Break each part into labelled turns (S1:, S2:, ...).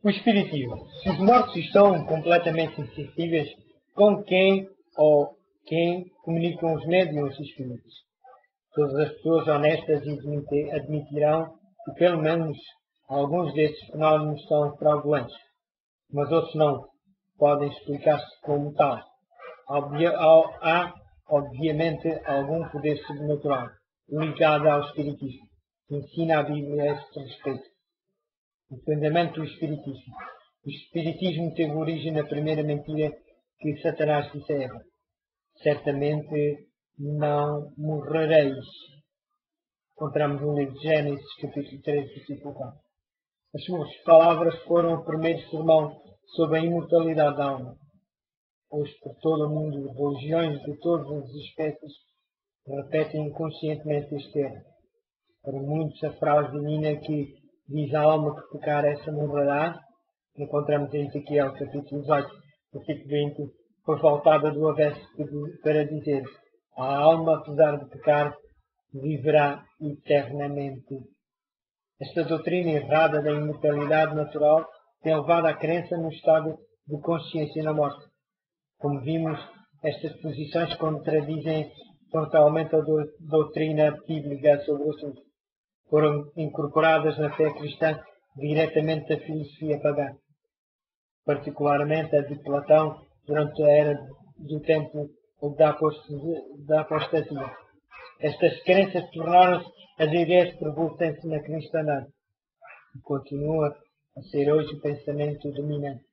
S1: O espiritismo. Se os mortos estão completamente insensíveis, com quem ou quem comunicam os médiuns espíritos? Todas as pessoas honestas admitirão que pelo menos alguns destes fenómenos são fraudulentos, mas outros não podem explicar-se como tal. Há, obviamente, algum poder sobrenatural ligado ao espiritismo, que ensina a Bíblia a este respeito. O fundamento do espiritismo. O espiritismo teve origem na primeira mentira que Satanás disse a Eva: certamente não morrereis. Encontramos no livro de Gênesis, capítulo 3, versículo 4. As suas palavras foram o primeiro sermão sobre a imortalidade da alma. Hoje, por todo o mundo, religiões de todas as espécies repetem inconscientemente este erro. Para muitos, a frase divina que diz: a alma que pecar, essa morrerá, encontramos em Ezequiel, capítulo 18, versículo 20, foi faltada do avesso para dizer: a alma, apesar de pecar, viverá eternamente. Esta doutrina errada da imortalidade natural tem levado à crença no estado de consciência na morte. Como vimos, estas posições contradizem frontalmente a doutrina bíblica sobre o assunto. Foram incorporadas na fé cristã diretamente da filosofia pagã, particularmente a de Platão durante a era do tempo da apostasia. Estas crenças tornaram-se as ideias prevalentes na cristandade e continua a ser hoje o pensamento dominante.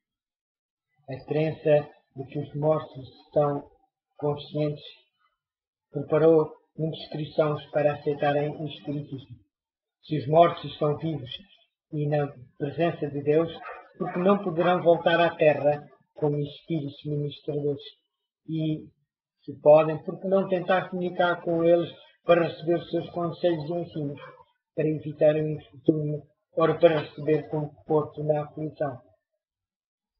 S1: A crença de que os mortos estão conscientes preparou muitos cristãos para aceitarem o espiritismo. Se os mortos estão vivos e na presença de Deus, porque não poderão voltar à terra como espíritos ministradores? E, se podem, porque não tentar comunicar com eles para receber os seus conselhos e ensinos, para evitar o infortúnio, ou para receber conforto na aflição?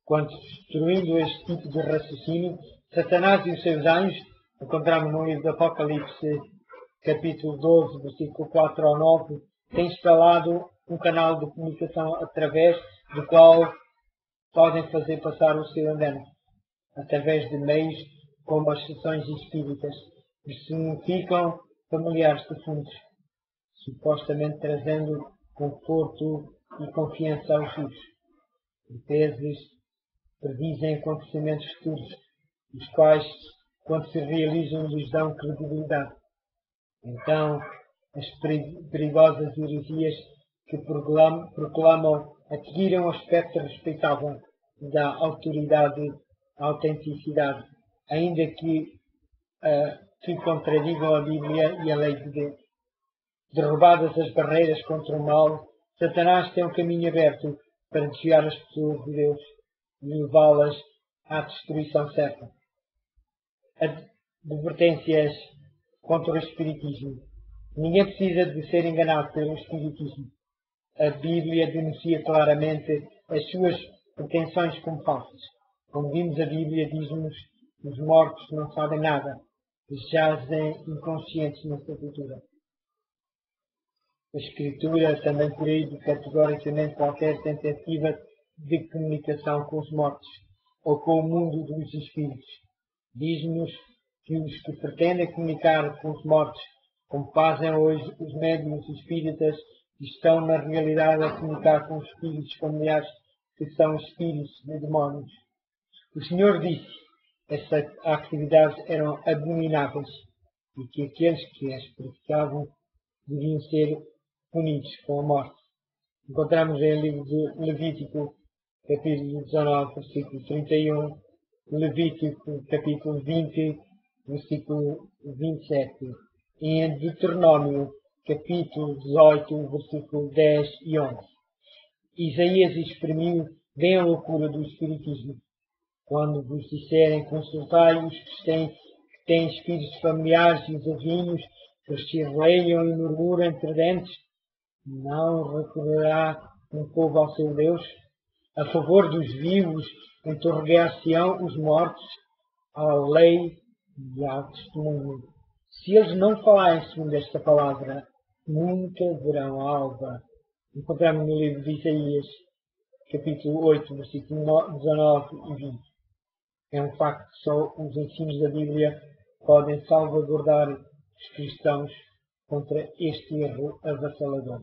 S1: Quando destruindo este tipo de raciocínio, Satanás e os seus anjos, encontramos no livro do Apocalipse, capítulo 12, versículo 4 ao 9, têm instalado um canal de comunicação através do qual podem fazer passar o seu engano, através de meios como as sessões espíritas, que significam familiares profundos, supostamente trazendo conforto e confiança aos vivos. Por vezes, predizem acontecimentos futuros, os quais, quando se realizam, lhes dão credibilidade. Então, as perigosas heresias que proclamam adquirem um aspecto respeitável da autoridade, autenticidade, ainda que contradigam a Bíblia e a lei de Deus. Derrubadas as barreiras contra o mal, Satanás tem um caminho aberto para desviar as pessoas de Deus e levá-las à destruição certa. Advertências contra o Espiritismo. Ninguém precisa de ser enganado pelo Espiritismo. A Bíblia denuncia claramente as suas pretensões como falsas. Como vimos, a Bíblia diz-nos que os mortos não sabem nada, jazem inconscientes na sepultura. A Escritura também proíbe categoricamente qualquer tentativa de comunicação com os mortos ou com o mundo dos espíritos. Diz-nos que os que pretendem comunicar com os mortos, como fazem hoje os médiuns espíritas, estão na realidade a comunicar com os espíritos familiares, que são espíritos de demónios. O Senhor disse que estas atividades eram abomináveis e que aqueles que as praticavam deviam ser punidos com a morte. Encontramos em livro de Levítico, capítulo 19, versículo 31, Levítico, capítulo 20, versículo 27, e em Deuteronômio, capítulo 18, versículo 10 e 11. Isaías exprimiu bem a loucura do Espiritismo. Quando vos disserem: consultai os que têm espíritos familiares e os adivinhos, que os chirleiam e murmuram entre dentes, não recorrerá um povo ao seu Deus? A favor dos vivos interrogar-se-ão os mortos, à lei e ao testemunho. Se eles não falarem segundo esta palavra, nunca verão a alva. Encontramos no livro de Isaías, capítulo 8, versículo 19 e 20. É um facto que só os ensinos da Bíblia podem salvaguardar os cristãos contra este erro avassalador.